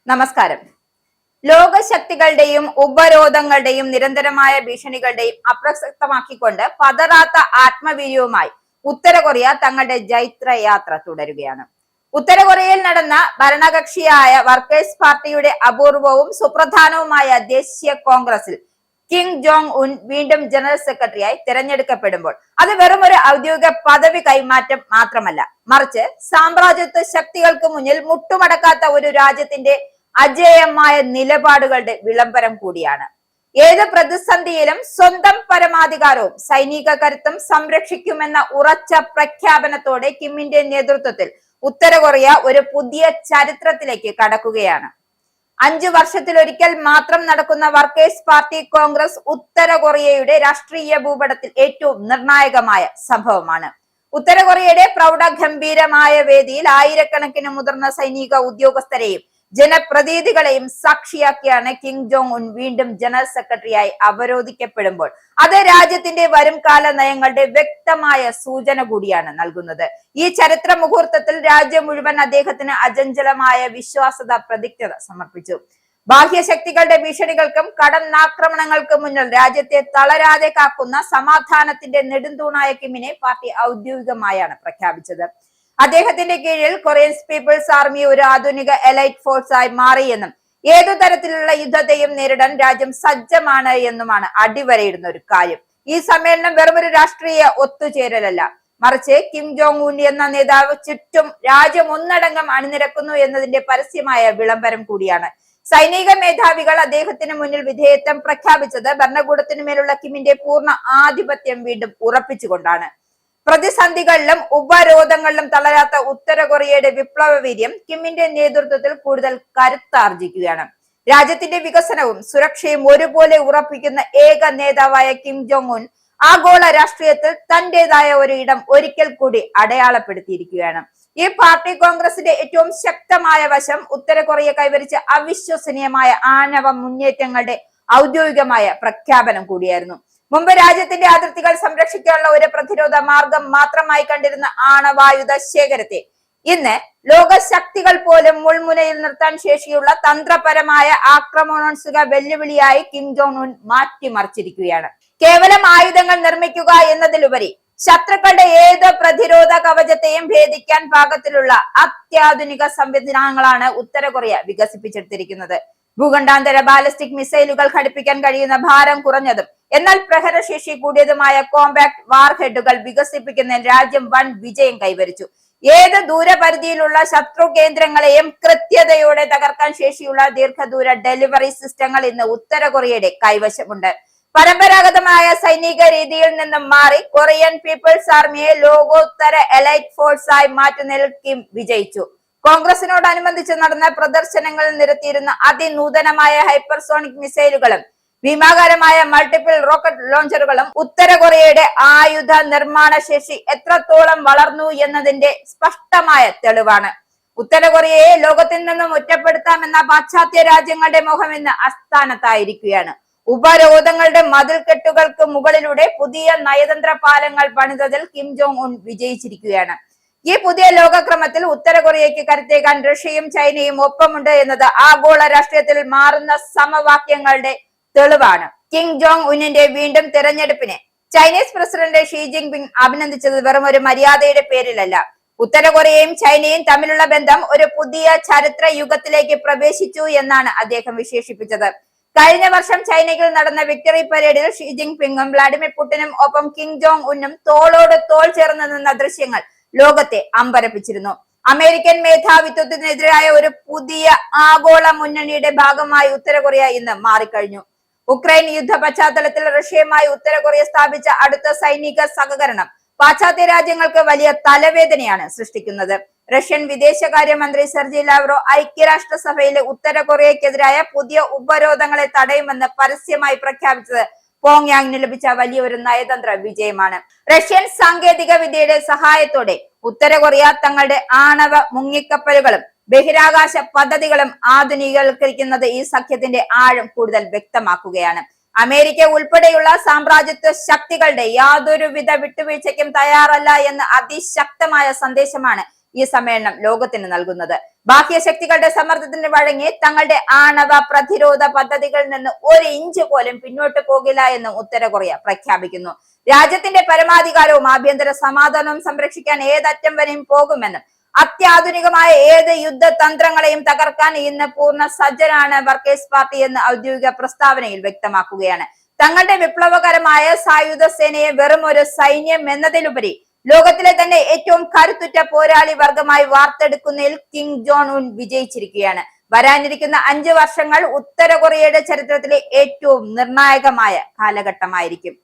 നമസ്കാരം. ലോകശക്തികളുടെയും ഉപരോധങ്ങളുടെയും നിരന്തരമായ ഭീഷണികളുടെയും അപ്രസക്തമാക്കിക്കൊണ്ട് പതറാത്ത ആത്മവീര്യവുമായി ഉത്തര കൊറിയ തങ്ങളുടെ ജൈത്രയാത്ര തുടരുകയാണ്. ഉത്തര കൊറിയയിൽ നടന്ന ഭരണകക്ഷിയായ വർക്കേഴ്സ് പാർട്ടിയുടെ അപൂർവവും സുപ്രധാനവുമായ ദേശീയ കോൺഗ്രസിൽ കിം ജോങ് ഉൻ വീണ്ടും ജനറൽ സെക്രട്ടറിയായി തിരഞ്ഞെടുക്കപ്പെടുമ്പോൾ അത് വെറും ഒരു ഔദ്യോഗിക പദവി കൈമാറ്റം മാത്രമല്ല, മറിച്ച് സാമ്രാജ്യത്വ ശക്തികൾക്ക് മുന്നിൽ മുട്ടുമടക്കാത്ത ഒരു രാജ്യത്തിന്റെ അജേയമായ നിലപാടുകളുടെ വിളംബരം കൂടിയാണ്. ഏത് പ്രതിസന്ധിയിലും സ്വന്തം പരമാധികാരവും സൈനിക കരുത്തും സംരക്ഷിക്കുമെന്ന ഉറച്ച പ്രഖ്യാപനത്തോടെ കിമ്മിന്റെ നേതൃത്വത്തിൽ ഉത്തര കൊറിയ ഒരു പുതിയ ചരിത്രത്തിലേക്ക് കടക്കുകയാണ്. 5 വർഷത്തിലൊരിക്കൽ മാത്രം നടക്കുന്ന വർക്കേഴ്സ് പാർട്ടി കോൺഗ്രസ് ഉത്തര കൊറിയയുടെ രാഷ്ട്രീയ ഭൂപടത്തിൽ ഏറ്റവും നിർണായകമായ സംഭവമാണ്. ഉത്തര കൊറിയയുടെ പ്രൗഢഗംഭീരമായ വേദിയിൽ ആയിരക്കണക്കിന് മുതിർന്ന സൈനിക ഉദ്യോഗസ്ഥരെയും ജനപ്രതിനിധികളെയും സാക്ഷിയാക്കിയാണ് കിം ജോങ് ഉൻ വീണ്ടും ജനറൽ സെക്രട്ടറിയായി അവരോധിക്കപ്പെടുമ്പോൾ അത് രാജ്യത്തിന്റെ വരും കാല നയങ്ങളുടെ വ്യക്തമായ സൂചന കൂടിയാണ് നൽകുന്നത്. ഈ ചരിത്ര മുഹൂർത്തത്തിൽ രാജ്യം മുഴുവൻ അദ്ദേഹത്തിന് അചഞ്ചലമായ വിശ്വാസത പ്രതിജ്ഞത സമർപ്പിച്ചു. ബാഹ്യശക്തികളുടെ ഭീഷണികൾക്കും കടന്നാക്രമണങ്ങൾക്കും മുന്നിൽ രാജ്യത്തെ തളരാതെ കാക്കുന്ന സമാധാനത്തിന്റെ നെടുന്തൂണായ കിമ്മിനെ പാർട്ടി ഔദ്യോഗികമായാണ് പ്രഖ്യാപിച്ചത്. അദ്ദേഹത്തിന്റെ കീഴിൽ കൊറിയൻ പീപ്പിൾസ് ആർമി ഒരു ആധുനിക എലൈറ്റ് ഫോഴ്സായി മാറിയെന്നും ഏതു തരത്തിലുള്ള യുദ്ധത്തെയും നേരിടാൻ രാജ്യം സജ്ജമാണ് എന്നുമാണ് അടിവരയിടുന്ന ഒരു കാര്യം. ഈ സമ്മേളനം വെറുമൊരു രാഷ്ട്രീയ ഒത്തുചേരലല്ല, മറിച്ച് കിം ജോങ് ഉൻ എന്ന നേതാവ് ചുറ്റും രാജ്യം ഒന്നടങ്കം അണിനിരക്കുന്നു എന്നതിന്റെ പരസ്യമായ വിളംബരം കൂടിയാണ്. സൈനിക മേധാവികൾ അദ്ദേഹത്തിന് മുന്നിൽ വിധേയത്വം പ്രഖ്യാപിച്ചത് ഭരണകൂടത്തിനുമേലുള്ള കിമ്മിന്റെ പൂർണ്ണ ആധിപത്യം വീണ്ടും ഉറപ്പിച്ചുകൊണ്ടാണ്. പ്രതിസന്ധികളിലും ഉപരോധങ്ങളിലും തളരാത്ത ഉത്തര കൊറിയയുടെ വിപ്ലവ വീര്യം കിമ്മിന്റെ നേതൃത്വത്തിൽ കൂടുതൽ കരുത്താർജിക്കുകയാണ്. രാജ്യത്തിന്റെ വികസനവും സുരക്ഷയും ഒരുപോലെ ഉറപ്പിക്കുന്ന ഏക നേതാവായ കിം ജോങ് ഉൻ ആഗോള രാഷ്ട്രീയത്തിൽ തന്റേതായ ഒരു ഇടം ഒരിക്കൽ കൂടി അടയാളപ്പെടുത്തിയിരിക്കുകയാണ്. ഈ പാർട്ടി കോൺഗ്രസിന്റെ ഏറ്റവും ശക്തമായ വശം ഉത്തര കൊറിയ കൈവരിച്ച അവിശ്വസനീയമായ ആണവ മുന്നേറ്റങ്ങളുടെ ഔദ്യോഗികമായ പ്രഖ്യാപനം കൂടിയായിരുന്നു. മുമ്പ് രാജ്യത്തിന്റെ അതിർത്തികൾ സംരക്ഷിക്കാനുള്ള ഒരു പ്രതിരോധ മാർഗം മാത്രമായി കണ്ടിരുന്ന ആണവായുധ ശേഖരത്തെ ഇന്ന് ലോകശക്തികൾ പോലും മുൾമുനയിൽ നിർത്താൻ ശേഷിയുള്ള തന്ത്രപരമായ ആക്രമണോത്സുക വെല്ലുവിളിയായി കിം ജോങ് ഉൻ മാറ്റിമറിച്ചിരിക്കുകയാണ്. കേവലം ആയുധങ്ങൾ നിർമ്മിക്കുക എന്നതിലുപരി ശത്രുക്കളുടെ ഏത് പ്രതിരോധ കവചത്തെയും ഭേദിക്കാൻ പാകത്തിലുള്ള അത്യാധുനിക സംവിധാനങ്ങളാണ് ഉത്തര കൊറിയ വികസിപ്പിച്ചെടുത്തിരിക്കുന്നത്. ഭൂഖണ്ഡാന്തര ബാലിസ്റ്റിക് മിസൈലുകൾ ഘടിപ്പിക്കാൻ കഴിയുന്ന ഭാരം കുറഞ്ഞതും എന്നാൽ പ്രഹരശേഷി കൂടിയതുമായ കോമ്പാക്ട് വാർഹെഡുകൾ വികസിപ്പിക്കുന്നതിൽ രാജ്യം വൻ വിജയം കൈവരിച്ചു. ഏത് ദൂരപരിധിയിലുള്ള ശത്രു കേന്ദ്രങ്ങളെയും കൃത്യതയോടെ തകർക്കാൻ ശേഷിയുള്ള ദീർഘദൂര ഡെലിവറി സിസ്റ്റങ്ങൾ ഇന്ന് ഉത്തര കൊറിയയുടെ കൈവശമുണ്ട്. പരമ്പരാഗതമായ സൈനിക രീതിയിൽ നിന്നും മാറി കൊറിയൻ പീപ്പിൾസ് ആർമിയെ ലോകോത്തര എലൈറ്റ് ഫോഴ്സായി മാറ്റുന്നതിൽ കിം വിജയിച്ചു. കോൺഗ്രസിനോടനുബന്ധിച്ച് നടന്ന പ്രദർശനങ്ങളിൽ നിരത്തിയിരുന്ന അതിനൂതനമായ ഹൈപ്പർസോണിക് മിസൈലുകളും ഭീമാകാരമായ മൾട്ടിപ്പിൾ റോക്കറ്റ് ലോഞ്ചറുകളും ഉത്തര കൊറിയയുടെ ആയുധ നിർമ്മാണ ശേഷി എത്രത്തോളം വളർന്നു എന്നതിന്റെ സ്പഷ്ടമായ തെളിവാണ്. ഉത്തര കൊറിയയെ ലോകത്തിൽ നിന്നും ഒറ്റപ്പെടുത്താമെന്ന പാശ്ചാത്യ രാജ്യങ്ങളുടെ മോഹം ഇന്ന് അസ്ഥാനത്തായിരിക്കുകയാണ്. ഉപരോധങ്ങളുടെ മതിൽക്കെട്ടുകൾക്ക് മുകളിലൂടെ പുതിയ നയതന്ത്ര പാലങ്ങൾ പണിതതിൽ കിം ജോങ് ഉൻ വിജയിച്ചിരിക്കുകയാണ്. ഈ പുതിയ ലോകക്രമത്തിൽ ഉത്തര കൊറിയയ്ക്ക് കരുത്തേകാൻ റഷ്യയും ചൈനയും ഒപ്പമുണ്ട് എന്നത് ആഗോള രാഷ്ട്രീയത്തിൽ മാറുന്ന സമവാക്യങ്ങളുടെ തെളിവാണ്. കിം ജോങ് ഉന്നിന്റെ വീണ്ടും തിരഞ്ഞെടുപ്പിനെ ചൈനീസ് പ്രസിഡന്റ് ഷീ ജിങ് പിങ് അഭിനന്ദിച്ചത് വെറും ഒരു മര്യാദയുടെ പേരിലല്ല. ഉത്തര കൊറിയയും ചൈനയും തമ്മിലുള്ള ബന്ധം ഒരു പുതിയ ചരിത്ര യുഗത്തിലേക്ക് പ്രവേശിച്ചു എന്നാണ് അദ്ദേഹം വിശേഷിപ്പിച്ചത്. കഴിഞ്ഞ വർഷം ചൈനയിൽ നടന്ന വിക്ടറി പരേഡിൽ ഷീ ജിങ് പിങ്ങും വ്ളാഡിമിർ പുടിനും ഒപ്പം കിം ജോങ് ഉന്നും തോളോട് തോൾ ചേർന്ന് നിന്ന ദൃശ്യങ്ങൾ ലോകത്തെ അമ്പരപ്പിച്ചിരുന്നു. അമേരിക്കൻ മേധാവിത്വത്തിനെതിരായ ഒരു പുതിയ ആഗോള മുന്നണിയുടെ ഭാഗമായി ഉത്തര കൊറിയ ഇന്ന് മാറിക്കഴിഞ്ഞു. ഉക്രൈൻ യുദ്ധ പശ്ചാത്തലത്തിൽ റഷ്യയുമായി ഉത്തര കൊറിയ സ്ഥാപിച്ച അടുത്ത സൈനിക സഹകരണം പാശ്ചാത്യ രാജ്യങ്ങൾക്ക് വലിയ തലവേദനയാണ് സൃഷ്ടിക്കുന്നത്. റഷ്യൻ വിദേശകാര്യമന്ത്രി സെർജി ലാവ്റോവ് ഐക്യരാഷ്ട്രസഭയിലെ ഉത്തര കൊറിയക്കെതിരായ പുതിയ ഉപരോധങ്ങളെ തടയുമെന്ന് പരസ്യമായി പ്രഖ്യാപിച്ചത് പോങ്യാങ്ങിന് ലഭിച്ച വലിയൊരു നയതന്ത്ര വിജയമാണ്. റഷ്യൻ സാങ്കേതിക വിദ്യയുടെ സഹായത്തോടെ ഉത്തര കൊറിയ തങ്ങളുടെ ആണവ മുങ്ങിക്കപ്പലുകളും ബഹിരാകാശ പദ്ധതികളും ആധുനികവൽക്കരിക്കുന്നത് ഈ സഖ്യത്തിന്റെ ആഴം കൂടുതൽ വ്യക്തമാക്കുകയാണ്. അമേരിക്ക ഉൾപ്പെടെയുള്ള സാമ്രാജ്യത്വ ശക്തികളുടെ യാതൊരുവിധ വിട്ടുവീഴ്ചയ്ക്കും തയ്യാറല്ല എന്ന അതിശക്തമായ സന്ദേശമാണ് ഈ സമ്മേളനം ലോകത്തിന് നൽകുന്നത്. ബാഹ്യശക്തികളുടെ സമ്മർദ്ദത്തിന് വഴങ്ങി തങ്ങളുടെ ആണവ പ്രതിരോധ പദ്ധതികളിൽ നിന്ന് 1 ഇഞ്ച് പോലും പിന്നോട്ട് പോകില്ല എന്നും ഉത്തര കൊറിയ പ്രഖ്യാപിക്കുന്നു. രാജ്യത്തിന്റെ പരമാധികാരവും ആഭ്യന്തര സമാധാനവും സംരക്ഷിക്കാൻ ഏതറ്റം വരെയും പോകുമെന്നും അത്യാധുനികമായ ഏത് യുദ്ധതന്ത്രങ്ങളെയും തകർക്കാൻ ഇന്ന് പൂർണ്ണ സജ്ജനാണ് വർക്കേഴ്സ് പാർട്ടി എന്ന് ഔദ്യോഗിക പ്രസ്താവനയിൽ വ്യക്തമാക്കുകയാണ്. തങ്ങളുടെ വിപ്ലവകരമായ സായുധ സേനയെ വെറും ഒരു സൈന്യം എന്നതിലുപരി ലോകത്തിലെ തന്നെ ഏറ്റവും കരുത്തുറ്റ പോരാളി വർഗമായി വാർത്തെടുക്കുന്നതിൽ കിം ജോങ് ഉൻ വിജയിച്ചിരിക്കുകയാണ്. വരാനിരിക്കുന്ന 5 വർഷങ്ങൾ ഉത്തര കൊറിയയുടെ ചരിത്രത്തിലെ ഏറ്റവും നിർണായകമായ കാലഘട്ടമായിരിക്കും.